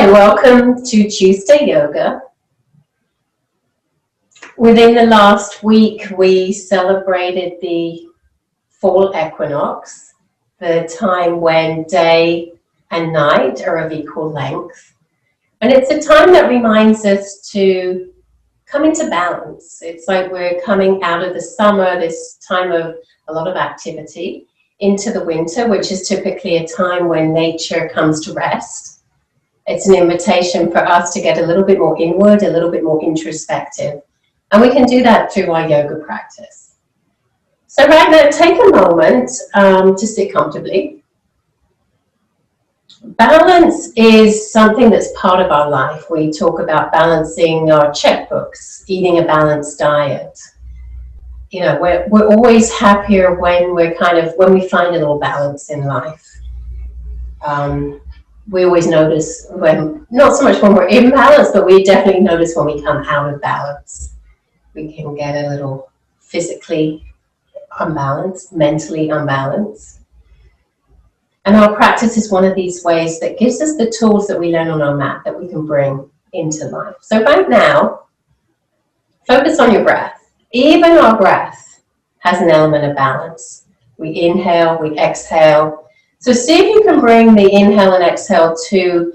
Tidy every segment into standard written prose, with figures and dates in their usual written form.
Hi, welcome to Tuesday Yoga. Within the last week, we celebrated the fall equinox, the time when day and night are of equal length. And it's a time that reminds us to come into balance. It's like we're coming out of the summer, this time of a lot of activity, into the winter, which is typically a time when nature comes to rest. It's an invitation for us to get a little bit more inward, a little bit more introspective. And we can do that through our yoga practice. So right now, take a moment to sit comfortably. Balance is something that's part of our life. We talk about balancing our checkbooks, eating a balanced diet. You know, we're always happier when we find a little balance in life. We always notice when, not so much when we're in balance, but we definitely notice when we come out of balance. We can get a little physically unbalanced, mentally unbalanced. And our practice is one of these ways that gives us the tools that we learn on our mat that we can bring into life. So right now, focus on your breath. Even our breath has an element of balance. We inhale, we exhale. So see if you can bring the inhale and exhale to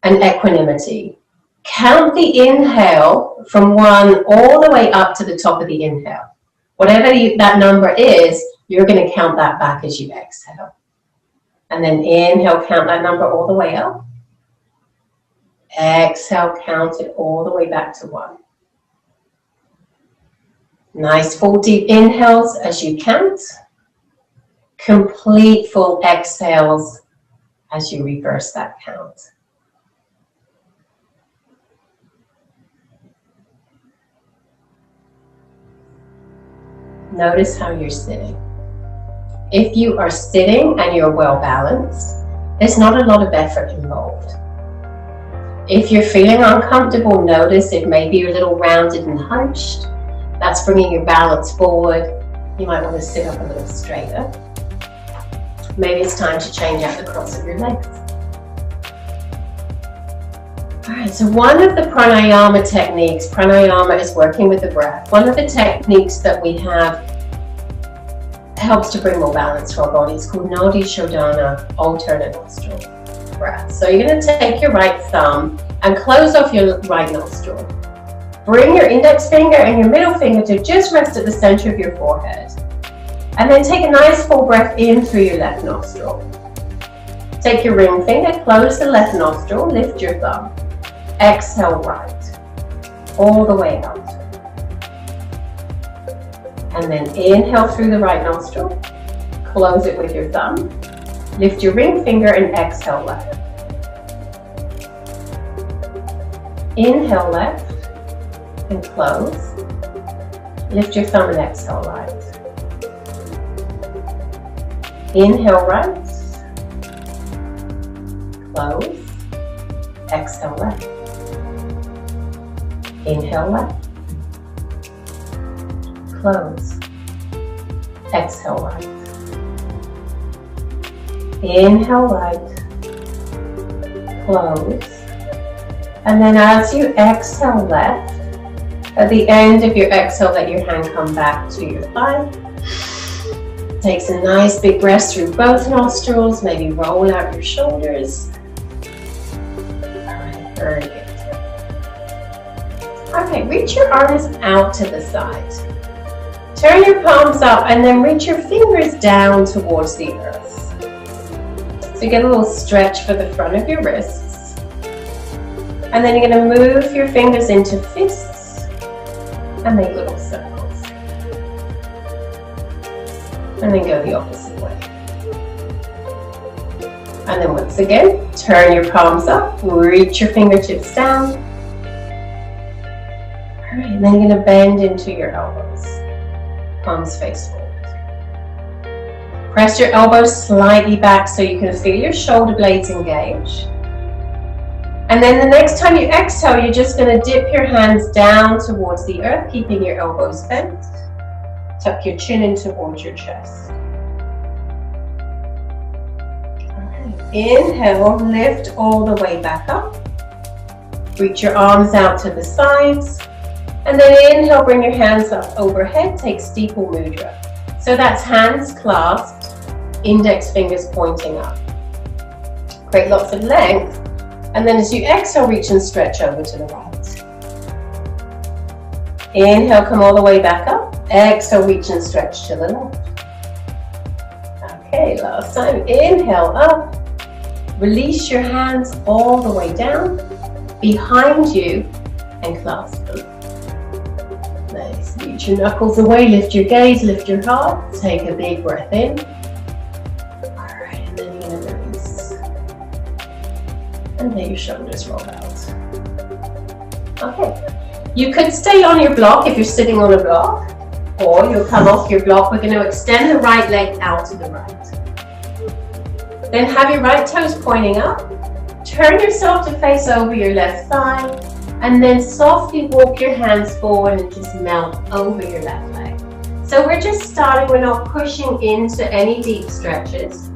an equanimity. Count the inhale from 1 all the way up to the top of the inhale. Whatever that number is, you're going to count that back as you exhale. And then inhale, count that number all the way up. Exhale, count it all the way back to 1. Nice full deep inhales as you count. Complete full exhales as you reverse that count. Notice how you're sitting. If you are sitting and you're well balanced, there's not a lot of effort involved. If you're feeling uncomfortable, notice if maybe you're a little rounded and hunched. That's bringing your balance forward. You might want to sit up a little straighter. Maybe it's time to change out the cross of your legs. All right, so one of the pranayama techniques, pranayama is working with the breath. One of the techniques that we have helps to bring more balance to our body. It's called Nadi Shodhana, alternate nostril breath. So you're going to take your right thumb and close off your right nostril. Bring your index finger and your middle finger to just rest at the center of your forehead. And then take a nice full breath in through your left nostril. Take your ring finger, close the left nostril, lift your thumb. Exhale right, all the way out. And then inhale through the right nostril, close it with your thumb. Lift your ring finger and exhale left. Inhale left and close. Lift your thumb and exhale right. Inhale right, close, exhale left. Inhale left, close, exhale right. Inhale right, close, and then as you exhale left, at the end of your exhale, let your hand come back to your thigh. Take some nice big breaths through both nostrils, maybe roll out your shoulders. All right, very good. Okay, reach your arms out to the side. Turn your palms up and then reach your fingers down towards the earth. So get a little stretch for the front of your wrists. And then you're going to move your fingers into fists and make little circles. And then go the opposite way. And then once again, turn your palms up, reach your fingertips down. All right, and then you're going to bend into your elbows. Palms face forward. Press your elbows slightly back so you can feel your shoulder blades engage. And then the next time you exhale, you're just going to dip your hands down towards the earth, keeping your elbows bent. Tuck your chin in towards your chest. Inhale, lift all the way back up. Reach your arms out to the sides. And then inhale, bring your hands up overhead, take steeple mudra. So that's hands clasped, index fingers pointing up. Create lots of length. And then as you exhale, reach and stretch over to the right. Inhale, come all the way back up. Exhale, reach and stretch to the left. Okay, last time. Inhale up. Release your hands all the way down, behind you, and clasp them. Nice. Reach your knuckles away, lift your gaze, lift your heart. Take a big breath in. Alright, and then you're going to release. And let your shoulders roll out. Okay. You could stay on your block if you're sitting on a block, or you'll come off your block. We're going to extend the right leg out to the right. Then have your right toes pointing up. Turn yourself to face over your left thigh, and then softly walk your hands forward and just melt over your left leg. So we're just starting, we're not pushing into any deep stretches.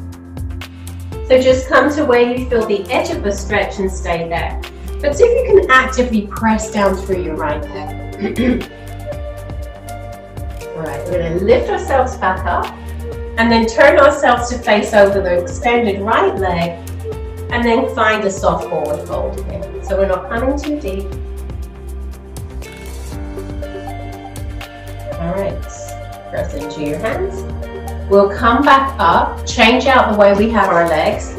So just come to where you feel the edge of the stretch and stay there. But see if you can actively press down through your right leg. All right, we're going to lift ourselves back up and then turn ourselves to face over the extended right leg and then find a soft forward fold again. So we're not coming too deep. All right, press into your hands. We'll come back up, change out the way we have our legs.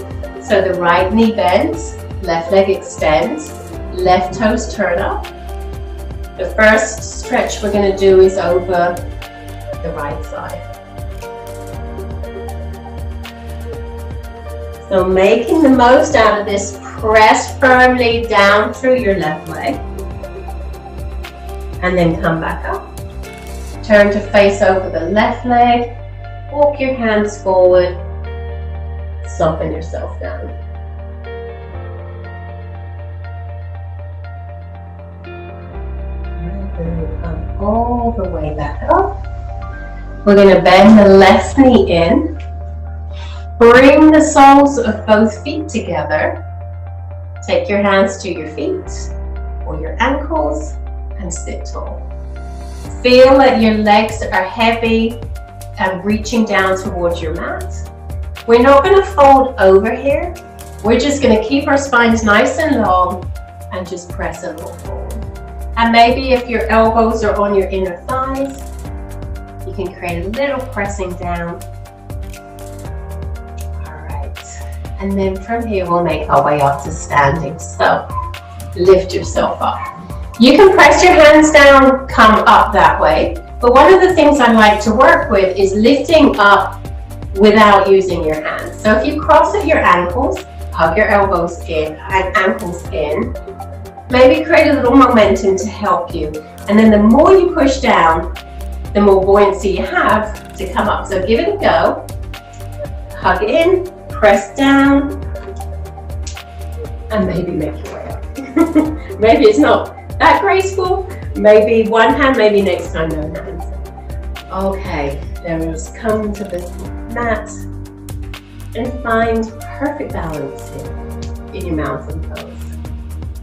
So the right knee bends, left leg extends, left toes turn up. The first stretch we're going to do is over the right side. So making the most out of this, press firmly down through your left leg. And then come back up. Turn to face over the left leg. Walk your hands forward. Soften yourself down. Come all the way back up. We're going to bend the left knee in. Bring the soles of both feet together. Take your hands to your feet or your ankles and sit tall. Feel that your legs are heavy and reaching down towards your mat. We're not going to fold over here. We're just going to keep our spines nice and long and just press a little forward. And maybe if your elbows are on your inner thighs, you can create a little pressing down. All right. And then from here, we'll make our way up to standing. So lift yourself up. You can press your hands down, come up that way. But one of the things I like to work with is lifting up without using your hands. So if you cross at your ankles, hug your elbows in and ankles in, maybe create a little momentum to help you. And then the more you push down, the more buoyancy you have to come up. So give it a go. Hug in, press down, and maybe make your way up. Maybe it's not that graceful. Maybe one hand, maybe next time no hands. Okay, then we'll just come to the mat and find perfect balance here in your mountain pose.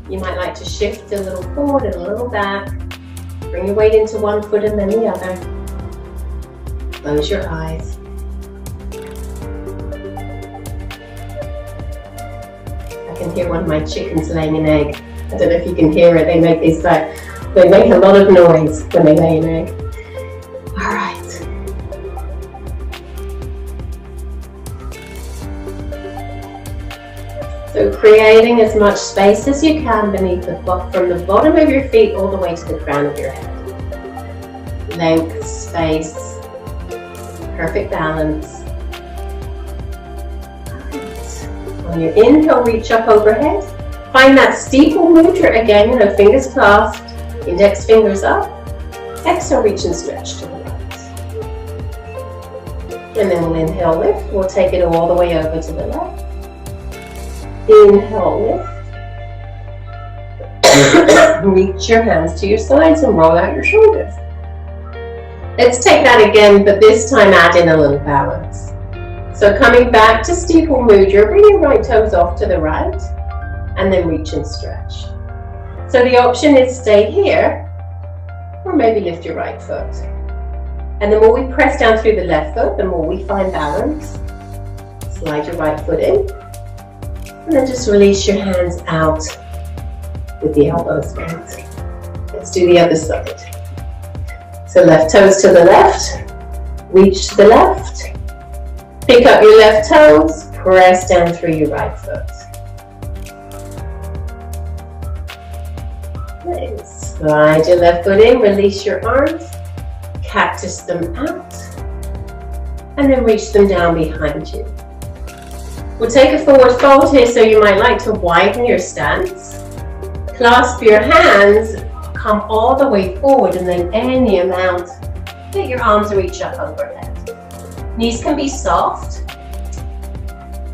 You might like to shift a little forward and a little back. Bring your weight into one foot and then the other. Close your eyes. I can hear one of my chickens laying an egg. I don't know if you can hear it. They make these they make a lot of noise when they lay an egg. All right. So creating as much space as you can beneath from the bottom of your feet all the way to the crown of your head. Length, space, perfect balance. Right. On your inhale, reach up overhead. Find that steeple mudra again, fingers clasped, index fingers up. Exhale, reach and stretch to the right. And then we'll inhale, lift. We'll take it all the way over to the left. Inhale, lift. Reach your hands to your sides and roll out your shoulders. Let's take that again, but this time add in a little balance. So coming back to steeple mudra, bring your right toes off to the right and then reach and stretch. So the option is stay here or maybe lift your right foot. And the more we press down through the left foot, the more we find balance. Slide your right foot in and then just release your hands out with the elbows bent. Let's do the other side. So left toes to the left, reach to the left, pick up your left toes, press down through your right foot. Nice. Slide your left foot in, release your arms, cactus them out, and then reach them down behind you. We'll take a forward fold here, so you might like to widen your stance. Clasp your hands, come all the way forward, and then any amount, let your arms reach up overhead. Knees can be soft.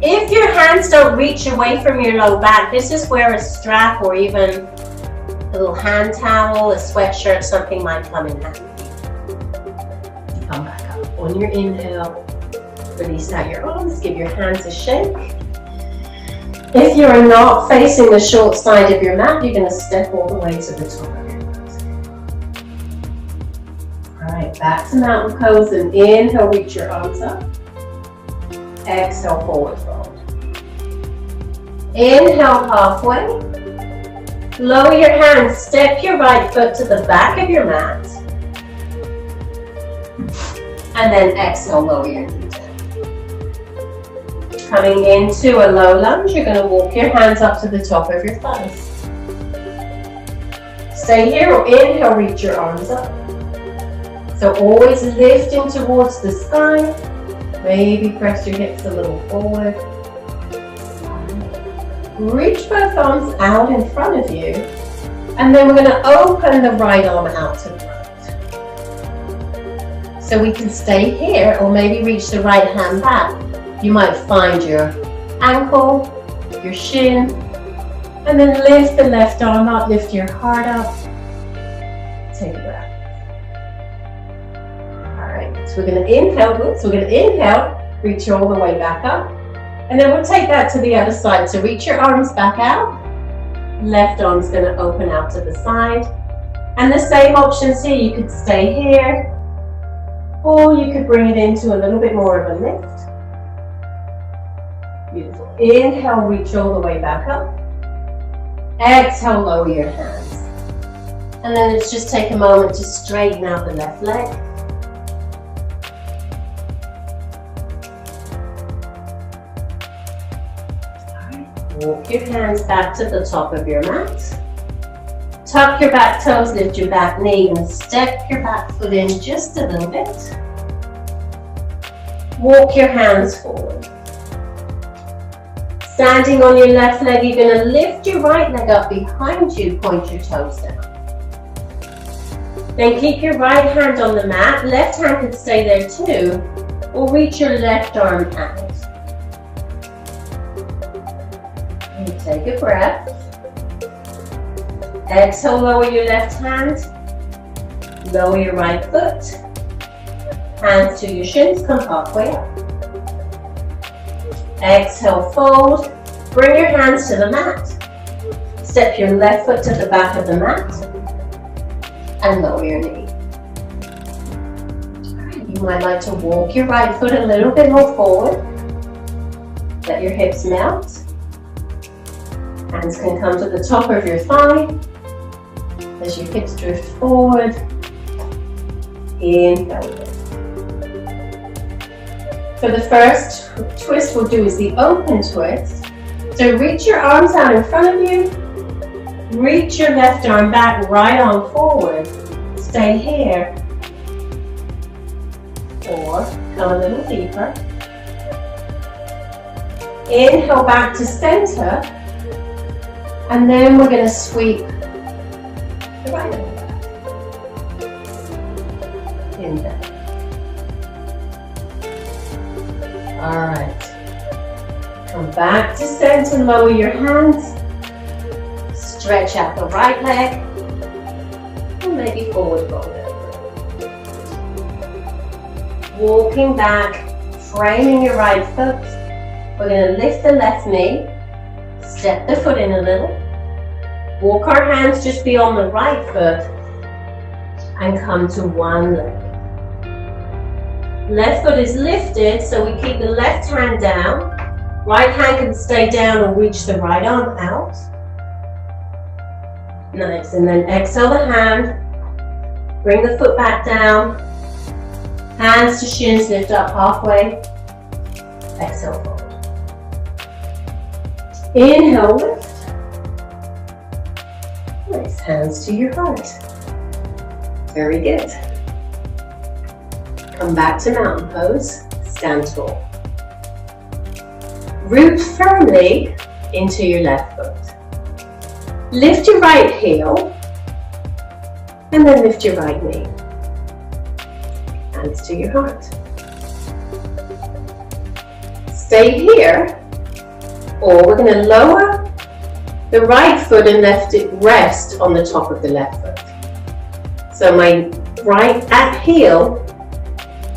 If your hands don't reach away from your low back, this is where a strap or even a little hand towel, a sweatshirt, something might come in handy. Come back up. On your inhale, release out your arms, give your hands a shake. If you're not facing the short side of your mat, you're going to step all the way to the top of your mat. All right, back to mountain pose, and inhale, reach your arms up. Exhale, forward fold. Inhale, halfway. Lower your hands, step your right foot to the back of your mat. And then exhale, lower your knee down. Coming into a low lunge, you're going to walk your hands up to the top of your thighs. Stay here or inhale, reach your arms up. So always lifting towards the sky. Maybe press your hips a little forward. Reach both arms out in front of you. And then we're going to open the right arm out to the right. So we can stay here or maybe reach the right hand back. You might find your ankle, your shin, and then lift the left arm up, lift your heart up. Take a breath. All right, so we're going to inhale, reach all the way back up. And then we'll take that to the other side. So reach your arms back out. Left arm's going to open out to the side. And the same options here. You could stay here, or you could bring it into a little bit more of a lift. Beautiful. Inhale, reach all the way back up. Exhale, lower your hands. And then let's just take a moment to straighten out the left leg. Walk your hands back to the top of your mat. Tuck your back toes, lift your back knee, and step your back foot in just a little bit. Walk your hands forward. Standing on your left leg, you're going to lift your right leg up behind you, point your toes down. Then keep your right hand on the mat, left hand can stay there too, or reach your left arm out. And take a breath. Exhale, lower your left hand, lower your right foot, hands to your shins, come halfway up. Exhale, fold, bring your hands to the mat, step your left foot to the back of the mat, and lower your knee. You might like to walk your right foot a little bit more forward, let your hips melt. Hands can come to the top of your thigh as your hips drift forward. Inhale. So the first twist we'll do is the open twist. So reach your arms out in front of you. Reach your left arm back, right arm forward. Stay here. Or come a little deeper. Inhale back to center. And then we're going to sweep the right arm back. Inhale. All right. Come back to center, lower your hands. Stretch out the right leg. And maybe forward fold over. Walking back, framing your right foot. We're going to lift the left knee, step the foot in a little, walk our hands just beyond the right foot, and come to one leg. Left foot is lifted, so we keep the left hand down. Right hand can stay down and reach the right arm out. Nice, and then exhale the hand, bring the foot back down, hands to shins, lift up halfway, exhale forward. Inhale, lift. Nice, hands to your heart. Very good. Come back to mountain pose, stand tall. Root firmly into your left foot. Lift your right heel, and then lift your right knee. Hands to your heart. Stay here, or we're going to lower the right foot and let it rest on the top of the left foot. So my right heel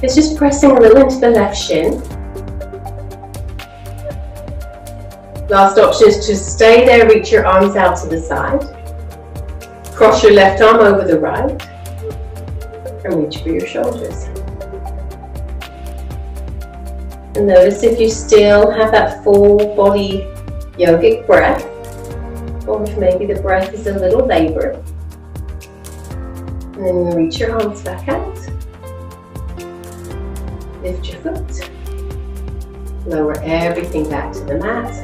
is just pressing a little into the left shin. Last option is to stay there, reach your arms out to the side. Cross your left arm over the right and reach for your shoulders. And notice if you still have that full body yogic breath, or if maybe the breath is a little labored. And then you reach your arms back out. Lift your foot. Lower everything back to the mat.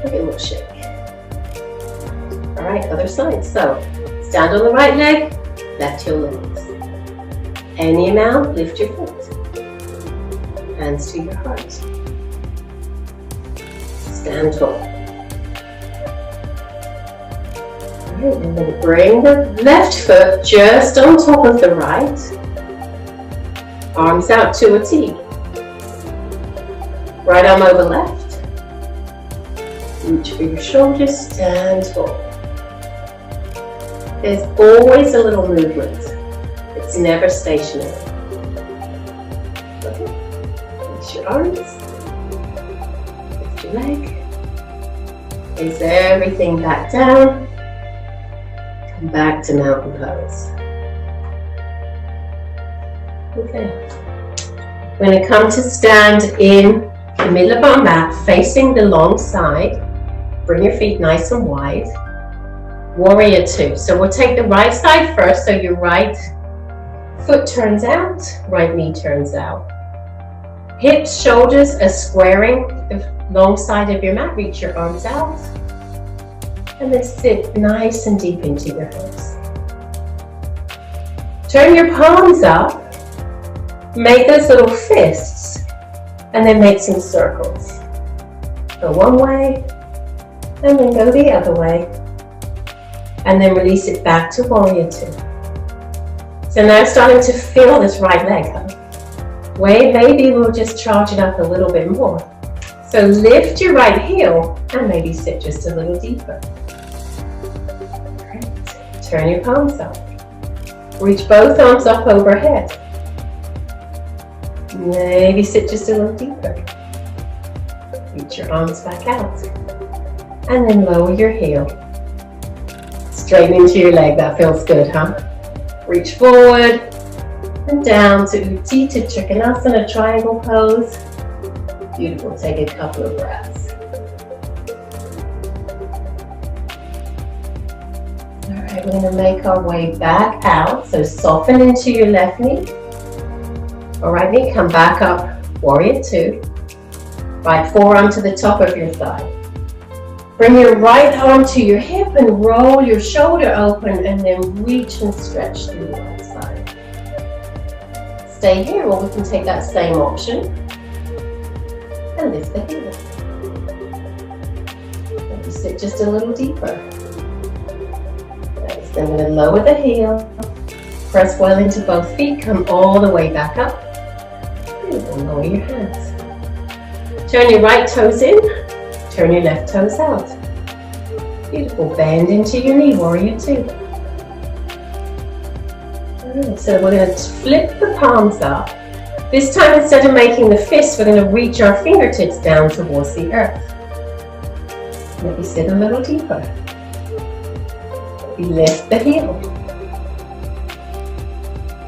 Give it a little shake. All right, other side. So, stand on the right leg, left heel lifts. Any amount, lift your foot. Hands to your heart. Stand tall. All right, and then bring the left foot just on top of the right. Arms out to a T. Right arm over left. Reach for your shoulders, stand tall. There's always a little movement. It's never stationary. Okay. Reach your arms. Lift your leg. Place everything back down. Come back to mountain pose. Okay. We're going to come to stand in the middle of our mat, facing the long side. Bring your feet nice and wide. Warrior two. So we'll take the right side first, so your right foot turns out, right knee turns out. Hips, shoulders are squaring the long side of your mat. Reach your arms out. And then sit nice and deep into your hips. Turn your palms up. Make those little fists. And then make some circles. Go one way. And then go the other way. And then release it back to warrior two. So now starting to feel this right leg, huh? Maybe we'll just charge it up a little bit more. So lift your right heel and maybe sit just a little deeper. Great. Turn your palms up. Reach both arms up overhead. Maybe sit just a little deeper. Reach your arms back out. And then lower your heel. Straighten into your leg, that feels good, huh? Reach forward and down to Utthita Trikonasana, triangle pose. Beautiful, take a couple of breaths. All right, we're gonna make our way back out. So soften into your left knee. All right, knee, come back up, warrior two. Right forearm to the top of your thigh. Bring your right arm to your hip and roll your shoulder open and then reach and stretch through the right side. Stay here, or we can take that same option and lift the heel. Maybe sit just a little deeper. Nice. Then we're going to lower the heel, press well into both feet, come all the way back up, and lower your hands. Turn your right toes in. Turn your left toes out. Beautiful. Bend into your knee, warrior two. Alright, so we're going to flip the palms up This time, instead of making the fist, we're going to reach our fingertips down towards the earth. Maybe sit a little deeper. Maybe lift the heel.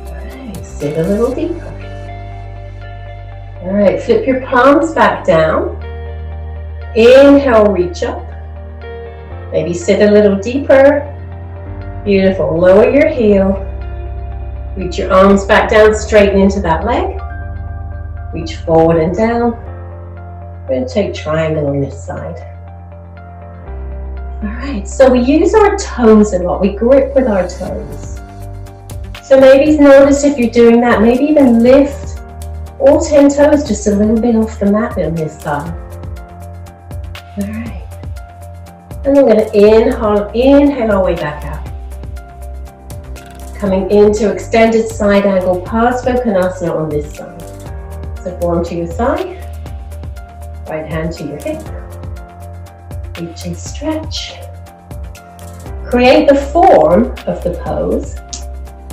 Alright, sit a little deeper. Alright, flip your palms back down. Inhale, reach up. Maybe sit a little deeper. Beautiful. Lower your heel. Reach your arms back down, straighten into that leg. Reach forward and down. We're going to take triangle on this side. Alright, so we use our toes a lot. We grip with our toes. So maybe notice if you're doing that, maybe even lift all 10 toes just a little bit off the mat on this side. Alright. And I'm going to inhale our way back out. Coming into extended side angle Parsvakonasana on this side. So form to your thigh, right hand to your hip. Reach and stretch. Create the form of the pose.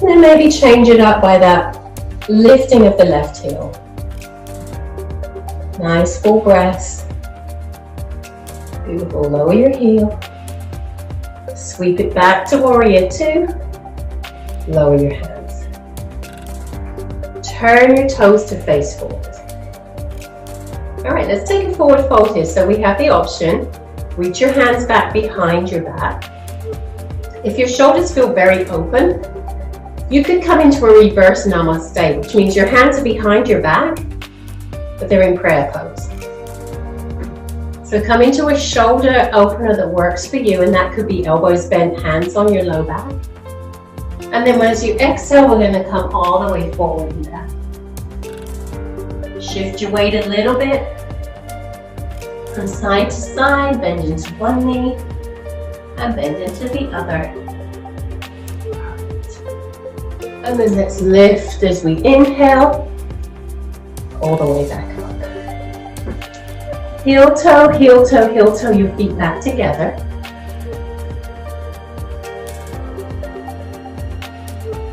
And then maybe change it up by that lifting of the left heel. Nice full breaths. Beautiful. Lower your heel. Sweep it back to warrior two. Lower your hands. Turn your toes to face forward. All right, let's take a forward fold here. So we have the option, reach your hands back behind your back. If your shoulders feel very open, you could come into a reverse namaste, which means your hands are behind your back, but they're in prayer pose. So come into a shoulder opener that works for you, and that could be elbows bent, hands on your low back. And then as you exhale, we're going to come all the way forward and down. Shift your weight a little bit. From side to side, bend into one knee, and bend into the other. And then let's lift as we inhale, all the way back up. Heel toe, heel toe, heel toe, your feet back together.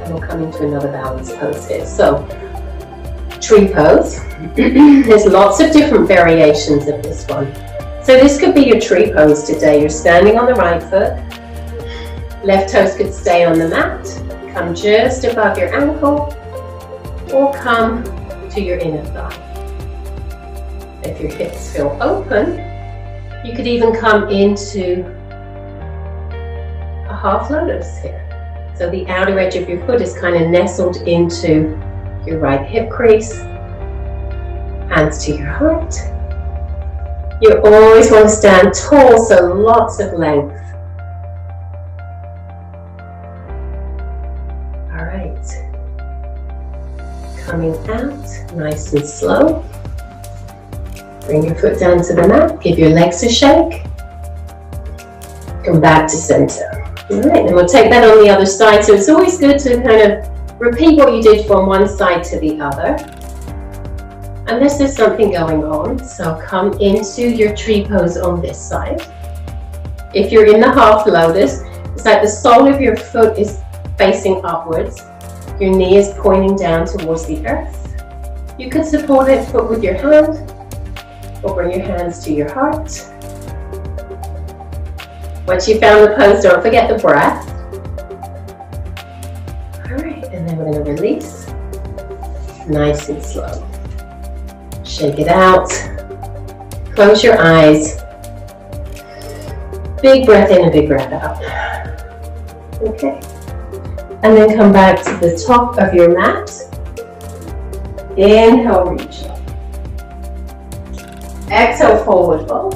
And we'll come into another balance pose here. So, tree pose. There's lots of different variations of this one. So this could be your tree pose today. You're standing on the right foot. Left toes could stay on the mat. Come just above your ankle, or come to your inner thigh. If your hips feel open, you could even come into a half lotus here. So the outer edge of your foot is kind of nestled into your right hip crease. Hands to your heart. You always want to stand tall, so lots of length. Coming out, nice and slow. Bring your foot down to the mat, give your legs a shake. Come back to center. All right, and we'll take that on the other side. So it's always good to kind of repeat what you did from one side to the other. Unless there's something going on. So come into your tree pose on this side. If you're in the half lotus, it's like the sole of your foot is facing upwards. Your knee is pointing down towards the earth. You could support that foot with your hand, or bring your hands to your heart. Once you found the pose, don't forget the breath. All right, and then we're going to release. Nice and slow. Shake it out. Close your eyes. Big breath in and big breath out. Okay. And then come back to the top of your mat. Inhale, reach up. Exhale, forward fold.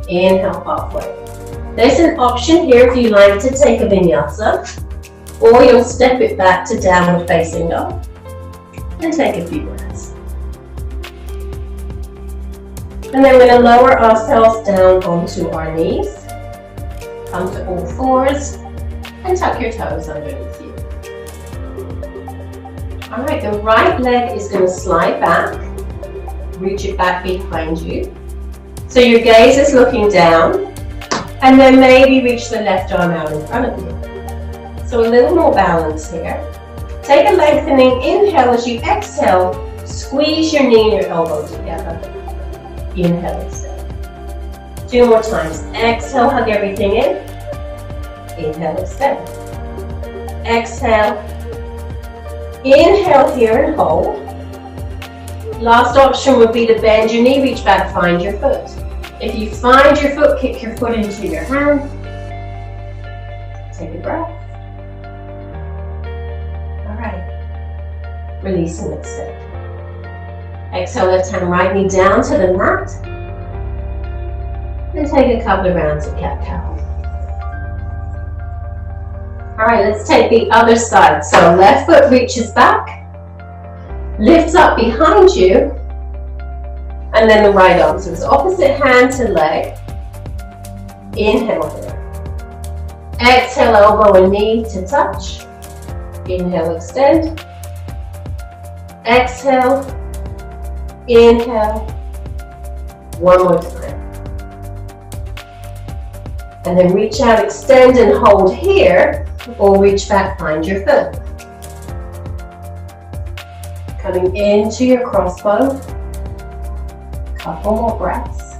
Inhale, halfway. There's an option here if you like to take a vinyasa, or you'll step it back to downward facing dog and take a few breaths. And then we're going to lower ourselves down onto our knees. Come to all fours. And tuck your toes underneath you. All right, the right leg is going to slide back. Reach it back behind you. So your gaze is looking down. And then maybe reach the left arm out in front of you. So a little more balance here. Take a lengthening inhale. As you exhale, squeeze your knee and your elbow together. Inhale, extend. 2 more times. Exhale, hug everything in. Inhale, extend. Exhale. Inhale here and hold. Last option would be to bend your knee, reach back, find your foot. If you find your foot, kick your foot into your hand. Take a breath. All right. Release and extend. Exhale, left hand, right knee down to the mat. And take a couple of rounds of cat-cow. All right, let's take the other side. So left foot reaches back. Lifts up behind you, and then the right arm. So it's opposite hand to leg. Inhale here. Exhale, elbow and knee to touch. Inhale, extend. Exhale. Inhale. One more time. And then reach out, extend and hold here, or reach back, find your foot. Coming into your crossbow. Couple more breaths.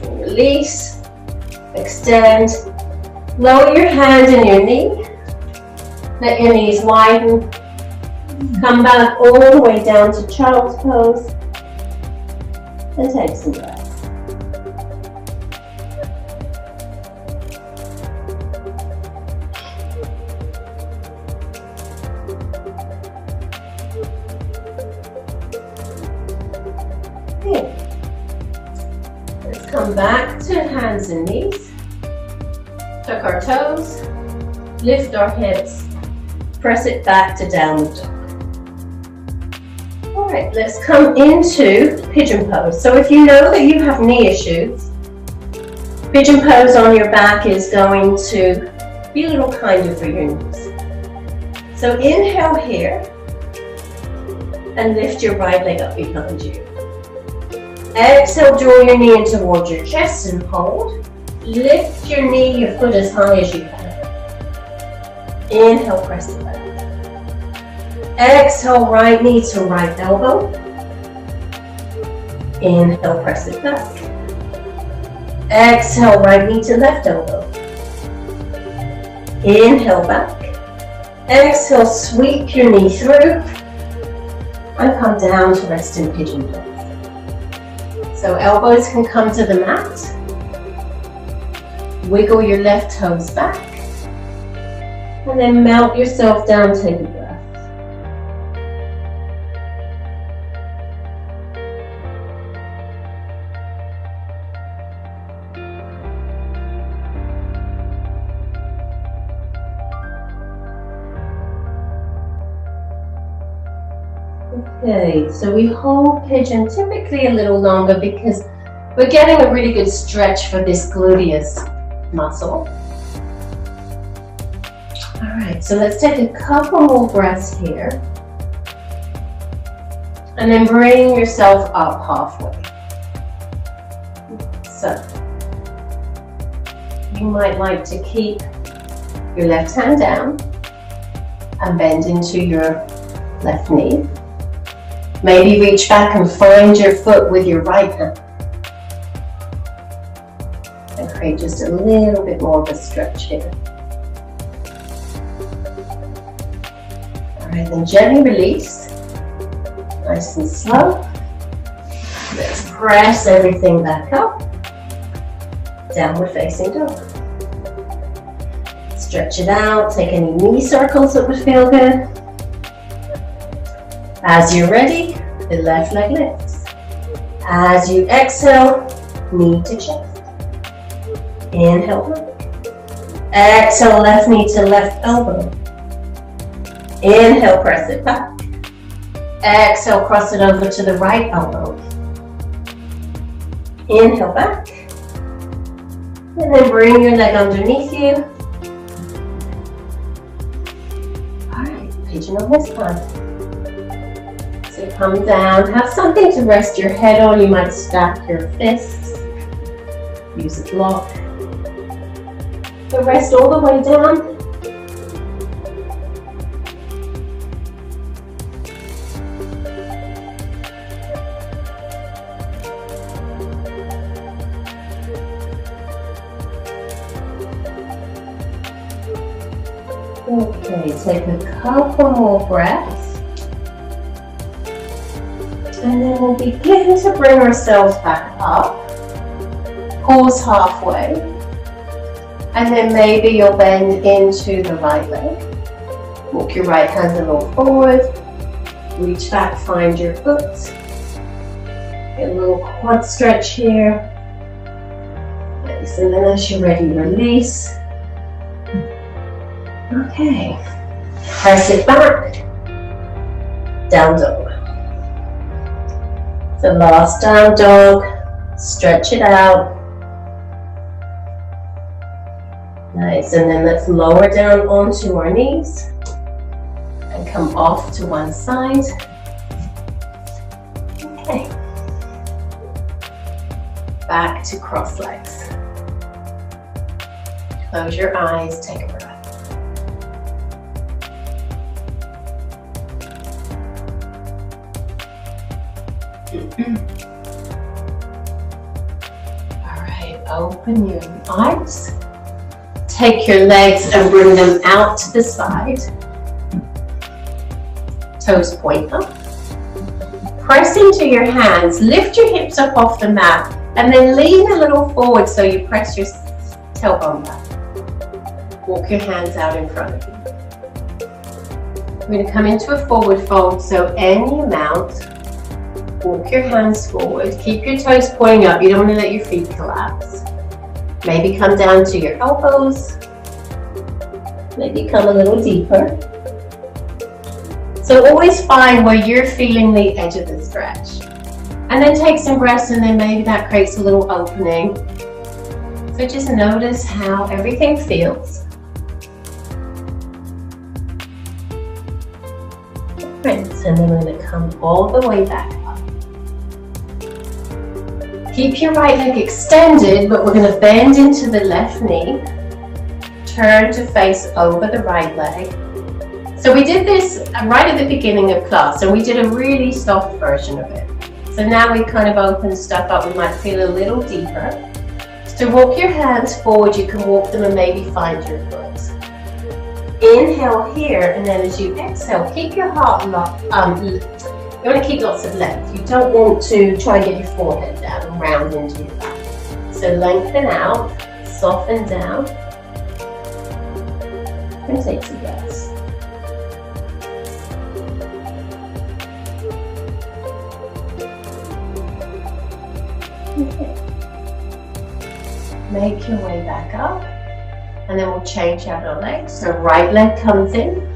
Release. Extend. Lower your hand and your knee. Let your knees widen. Come back all the way down to child's pose. And take some breaths. Come back to hands and knees. Tuck our toes. Lift our hips. Press it back to downward dog. All right, let's come into pigeon pose. So if you know that you have knee issues, pigeon pose on your back is going to be a little kinder for your knees. So inhale here and lift your right leg up behind you. Exhale, draw your knee in towards your chest and hold. Lift your knee, your foot as high as you can. Inhale, press it back. Exhale, right knee to right elbow. Inhale, press it back. Exhale, right knee to left elbow. Inhale, back. Exhale, sweep your knee through and come down to rest in pigeon pose. So elbows can come to the mat. Wiggle your left toes back. And then melt yourself down, take a breath. Okay, so we hold pigeon typically a little longer because we're getting a really good stretch for this gluteus muscle. All right, so let's take a couple more breaths here. And then bring yourself up halfway. So, you might like to keep your left hand down and bend into your left knee. Maybe reach back and find your foot with your right hand. And create just a little bit more of a stretch here. All right, then gently release. Nice and slow. Let's press everything back up. Downward facing dog. Stretch it out. Take any knee circles that would feel good. As you're ready, the left leg lifts. As you exhale, knee to chest. Inhale back. Exhale, left knee to left elbow. Inhale, press it back. Exhale, cross it over to the right elbow. Inhale back. And then bring your leg underneath you. All right, pigeon on this one. So come down, have something to rest your head on. You might stack your fists, use a block. So rest all the way down Okay, take a couple more breaths. And then we'll begin to bring ourselves back up. Pause halfway. And then maybe you'll bend into the right leg. Walk your right hand a little forward. Reach back, find your foot. Get a little quad stretch here. Nice, and then as you're ready, release. Okay. Press it back. Down dog. So last down dog. Stretch it out. Nice, and then let's lower down onto our knees and come off to one side. Okay. Back to cross legs. Close your eyes, take a breath. All right, open your arms. Take your legs and bring them out to the side. Toes point up. Press into your hands. Lift your hips up off the mat and then lean a little forward so you press your tailbone back. Walk your hands out in front of you. We're going to come into a forward fold, so any amount. Walk your hands forward. Keep your toes pointing up. You don't want to let your feet collapse. Maybe come down to your elbows. Maybe come a little deeper. So always find where you're feeling the edge of the stretch. And then take some breaths, and then maybe that creates a little opening. So just notice how everything feels. Right, and then we're going to come all the way back up. Keep your right leg extended, but we're going to bend into the left knee. Turn to face over the right leg. So we did this right at the beginning of class, and we did a really soft version of it. So now we kind of open stuff up. We might feel a little deeper. So walk your hands forward. You can walk them and maybe find your foot. Inhale here, and then as you exhale, keep your heart locked. You want to keep lots of length. You don't want to try and get your forehead down and round into your back. So lengthen out, soften down, and take some breaths. Okay. Make your way back up, and then we'll change out our legs. So right leg comes in,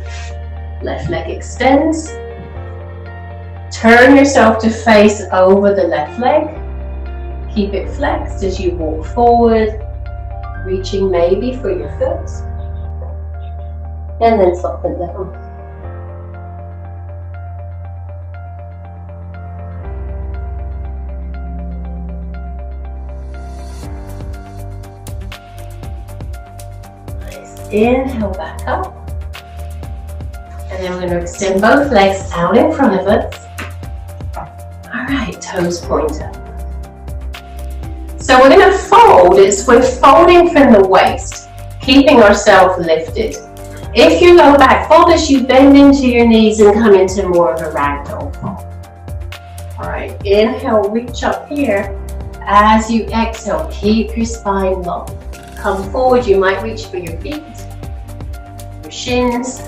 left leg extends. Turn yourself to face over the left leg. Keep it flexed as you walk forward, reaching maybe for your foot. And then soften down. Nice. Inhale back up. And then we're going to extend both legs out in front of us. Alright, toes point up. So we're going to fold. We're folding from the waist, keeping ourselves lifted. If you go back, fold as you bend into your knees and come into more of a ragdoll fold. Alright, inhale, reach up here. As you exhale, keep your spine long. Come forward, you might reach for your feet, your shins.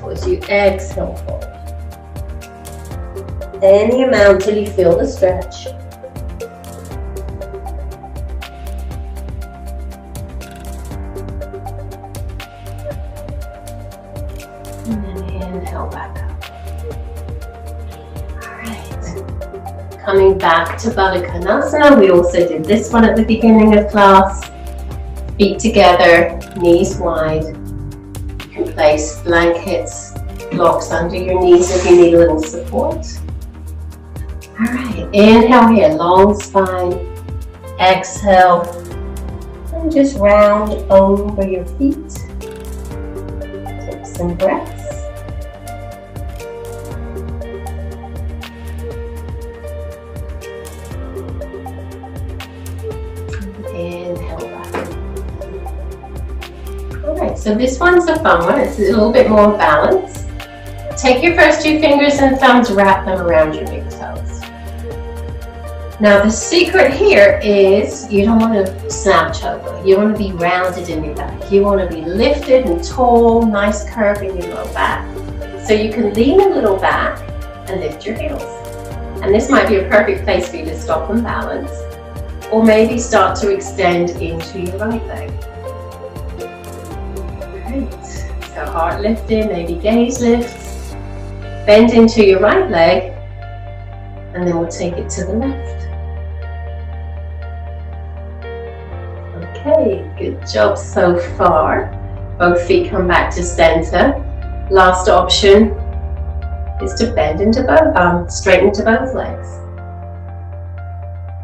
As you exhale, fold. Any amount till you feel the stretch. And then inhale back up. Alright. Coming back to Baddha Konasana. We also did this one at the beginning of class. Feet together, knees wide. You can place blankets, blocks under your knees if you need a little support. Alright, inhale here, long spine. Exhale, and just round over your feet. Take some breaths. Inhale back. Alright, so this one's a fun one. It's a little bit more balance. Take your first two fingers and thumbs, wrap them around your big toes. Now the secret here is you don't want to slouch over. You want to be rounded in your back. You want to be lifted and tall, nice curve in your low back. So you can lean a little back and lift your heels. And this might be a perfect place for you to stop and balance. Or maybe start to extend into your right leg. Great. So heart lifted, maybe gaze lifts. Bend into your right leg. And then we'll take it to the left. Okay, good job so far. Both feet come back to center. Last option is to bend into both, straighten into both legs.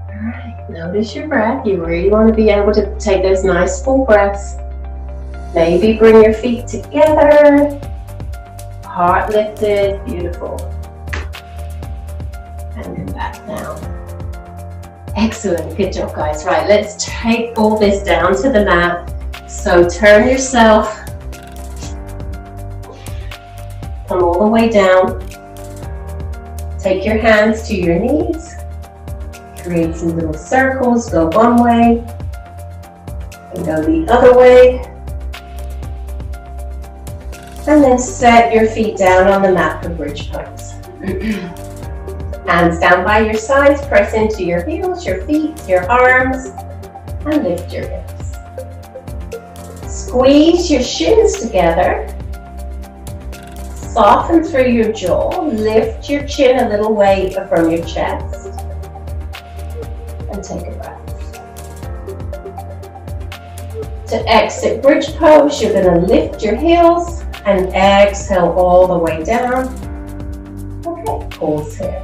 All right, notice your breath. You really want to be able to take those nice full breaths. Maybe bring your feet together. Heart lifted, beautiful. And then back down. Excellent, good job guys. Right, let's take all this down to the mat. So turn yourself, come all the way down. Take your hands to your knees. Create some little circles, go one way and go the other way. And then set your feet down on the mat for bridge pose. Hands down by your sides, press into your heels, your feet, your arms, and lift your hips. Squeeze your shins together. Soften through your jaw. Lift your chin a little way from your chest. And take a breath. To exit bridge pose, you're going to lift your heels and exhale all the way down. Okay, pause here.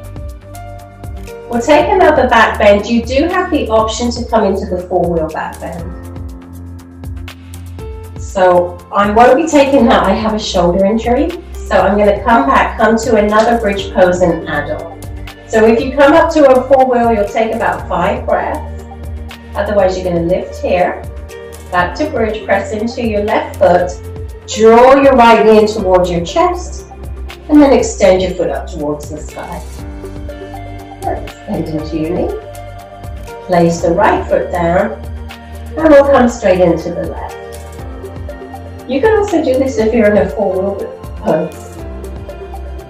We'll take another back bend. You do have the option to come into the full wheel back bend. So I won't be taking that. I have a shoulder injury. So I'm going to come back, come to another bridge pose and add on. So if you come up to a full wheel, you'll take about 5 breaths. Otherwise, you're going to lift here, back to bridge, press into your left foot, draw your right knee in towards your chest, and then extend your foot up towards the sky. Bend into your knee, place the right foot down, and we'll come straight into the left. You can also do this if you're in a full wheel pose.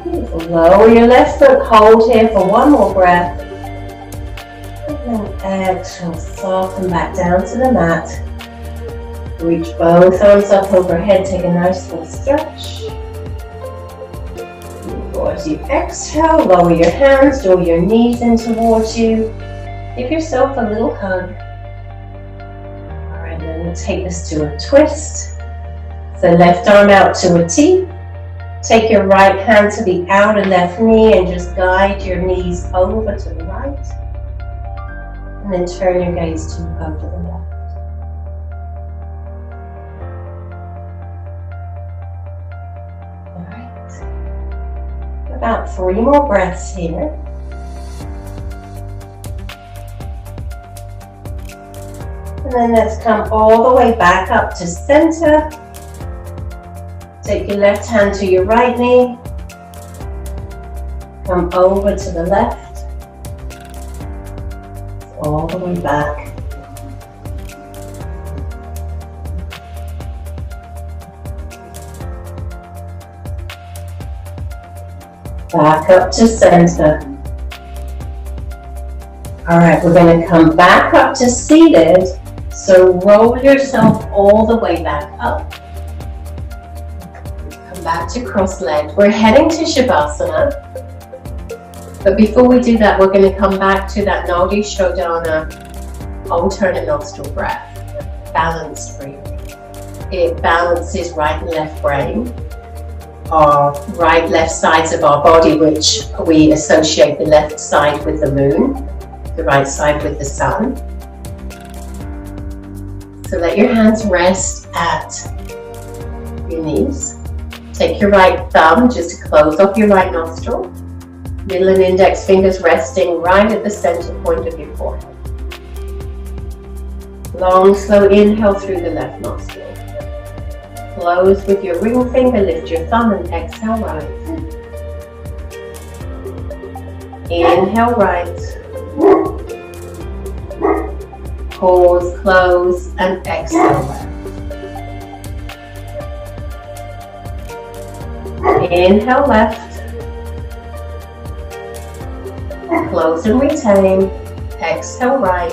Beautiful. Lower your left foot, hold here for one more breath, and then exhale, soften back down to the mat. Reach both arms up overhead, take a nice full stretch. As you exhale, lower your hands, draw your knees in towards you. Give yourself a little hug. All right, then we'll take this to a twist. So left arm out to a T. Take your right hand to the outer left knee and just guide your knees over to the right. And then turn your gaze to over the left. About 3 more breaths here. And then let's come all the way back up to center. Take your left hand to your right knee. Come over to the left. All the way back. Back up to center. All right, we're going to come back up to seated. So roll yourself all the way back up. Come back to cross-legged. We're heading to Shavasana. But before we do that, we're going to come back to that Nadi Shodhana alternate nostril breath. Balanced breathing. It balances right and left brain. Our right, left sides of our body, which we associate the left side with the moon, the right side with the sun. So let your hands rest at your knees. Take your right thumb just to close off your right nostril. Middle and index fingers resting right at the center point of your forehead. Long, slow inhale through the left nostril. Close with your ring finger, lift your thumb and exhale right. Inhale right. Pause, close, and exhale left. Inhale left. Close and retain. Exhale right.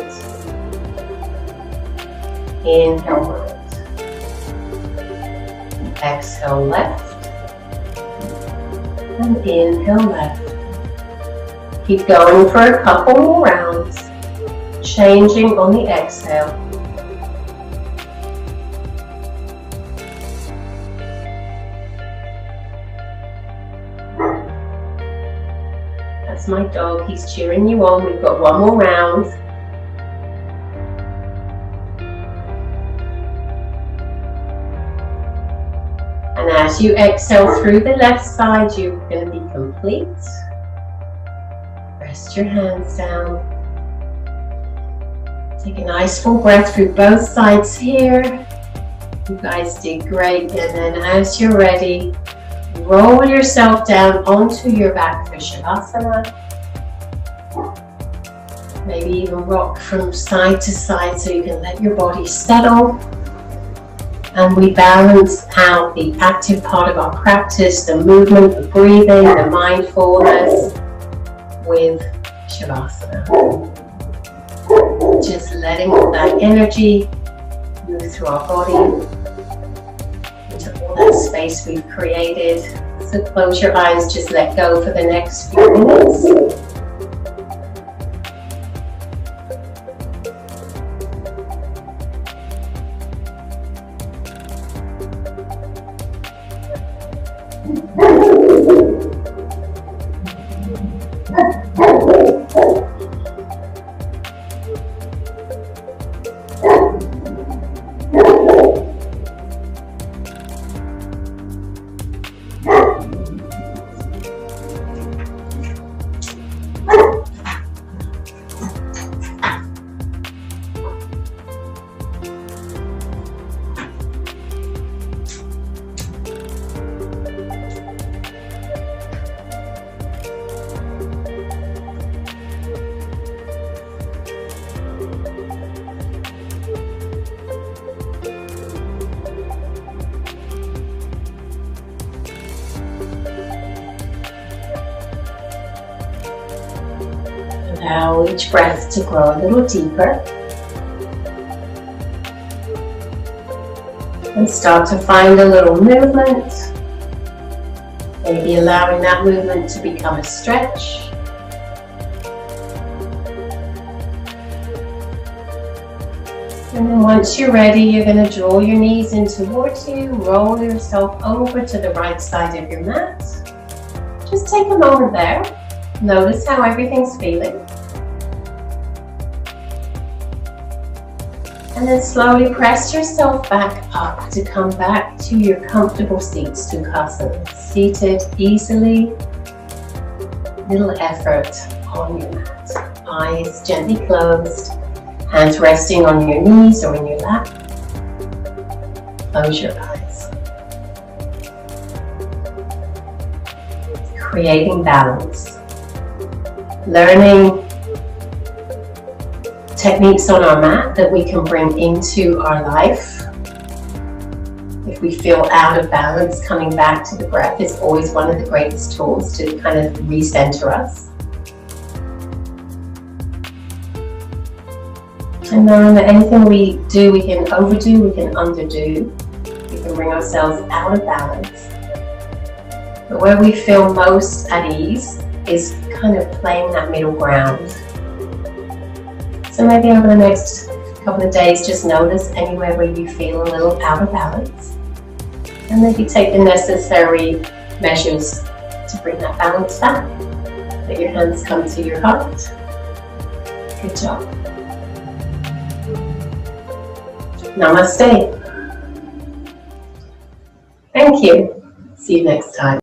Inhale right. Exhale left. And inhale left. Keep going for a couple more rounds. Changing on the exhale. That's my dog, he's cheering you on. We've got one more round. And as you exhale through the left side, you're going to be complete. Rest your hands down. Take a nice full breath through both sides here. You guys did great. And then as you're ready, roll yourself down onto your back for Shavasana. Maybe even rock from side to side so you can let your body settle. And we balance out the active part of our practice, the movement, the breathing, the mindfulness with Shavasana. Just letting all that energy move through our body into all that space we've created. So close your eyes, just let go for the next few minutes. Allow each breath to grow a little deeper. And start to find a little movement. Maybe allowing that movement to become a stretch. And then once you're ready, you're going to draw your knees in towards you, roll yourself over to the right side of your mat. Just take a moment there. Notice how everything's feeling. And then slowly press yourself back up to come back to your comfortable seat, Sukhasana. Seated easily, little effort on your mat. Eyes gently closed, hands resting on your knees or in your lap. Close your eyes. Creating balance. Learning techniques on our mat that we can bring into our life. If we feel out of balance, coming back to the breath is always one of the greatest tools to kind of recenter us. And knowing that anything we do, we can overdo, we can underdo. We can bring ourselves out of balance. But where we feel most at ease is kind of playing that middle ground. So maybe over the next couple of days, just notice anywhere where you feel a little out of balance. And maybe take the necessary measures to bring that balance back. Let your hands come to your heart. Good job. Namaste. Thank you. See you next time.